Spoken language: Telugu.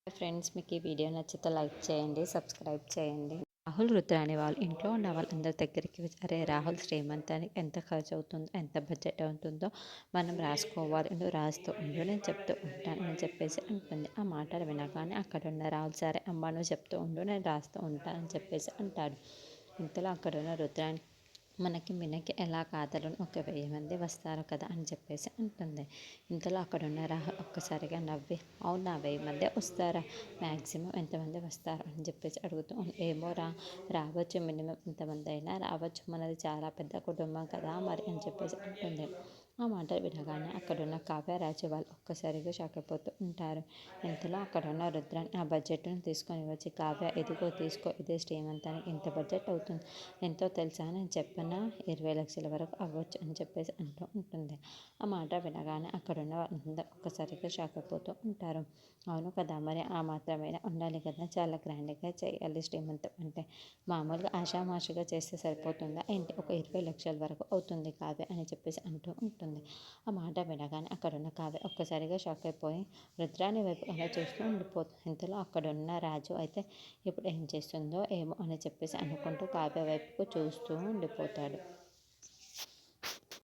ఫ్రెండ్స్, మీకు ఈ వీడియో నచ్చితే లైక్ చేయండి, సబ్స్క్రైబ్ చేయండి. రాహుల్ రుద్రాని వాళ్ళు ఇంట్లో ఉన్న వాళ్ళందరి దగ్గరికి అరే రాహుల్ శ్రీమంతానికి ఎంత ఖర్చు అవుతుందో, ఎంత బడ్జెట్ అవుతుందో మనం రాసుకోవాలి, నువ్వు రాస్తూ ఉండు, నేను చెప్తూ ఉంటాను అని చెప్పేసి అంటుంది. ఆ మాటలు వినగానే అక్కడున్న రాహుల్ సరే అమ్మ నువ్వు చెప్తూ ఉండు, నేను రాస్తూ ఉంటాను అని చెప్పేసి అంటాడు. ఇంతలో అక్కడున్న రుద్రాని మనకి మినకి ఎలా కాదలు ఒక 1000 మంది వస్తారు కదా అని చెప్పేసి అంటుంది. ఇంతలో అక్కడున్న రాహుల్ ఒక్కసారిగా నవ్వి అవునా 1000 మందే వస్తారా, మ్యాక్సిమం ఎంతమంది వస్తారు అని చెప్పేసి అడుగుతూ ఏమో రావచ్చు, మినిమం ఎంతమంది అయినా రావచ్చు, మనది చాలా పెద్ద కుటుంబం కదా మరి అని చెప్పేసి అంటుంది. ఆ మాటలు వినగానే అక్కడున్న కావ్యరాజు వాళ్ళు ఒక్కసారిగా షాక్ అయిపోతూ ఉంటారు. ఇంతలో అక్కడున్న రుద్రాని ఆ బడ్జెట్ను తీసుకొని వచ్చి కావ్య ఇదిగో తీసుకో, ఇదే శ్రీమంతానికి ఇంత బడ్జెట్ అవుతుంది, ఎంతో తెలుసా నేను చెప్పనా 20 లక్షల వరకు అవ్వచ్చు అని చెప్పేసి అంటూ ఉంటుంది. ఆ మాట వినగానే అక్కడున్న వాళ్ళందరూ ఒక్కసారిగా షాక్ అయిపోతూ ఉంటారు. అవును కదా, మరి ఆ మాత్రమైనా ఉండాలి కదా, చాలా గ్రాండ్గా చేయాలి శ్రీమంతం అంటే, మామూలుగా ఆషామాషిగా చేస్తే సరిపోతుందా ఏంటి, ఒక 20 లక్షల వరకు అవుతుంది కావ్య అని చెప్పేసి అంటూ ఉంటుంది. ఆ మాట వినగానే అక్కడున్న కావ్య ఒక్కసారిగా షాక్ అయిపోయి రుద్రాని వైపు అలా చూస్తూ ఉండిపోతుంది. ఇంతలో అక్కడున్న రాజు అయితే ఇప్పుడు ఏం చేస్తుందో ఏమో అని చెప్పేసి అనుకుంటూ కావ్య వైపుకు చూస్తూ ఉండిపోతాడు.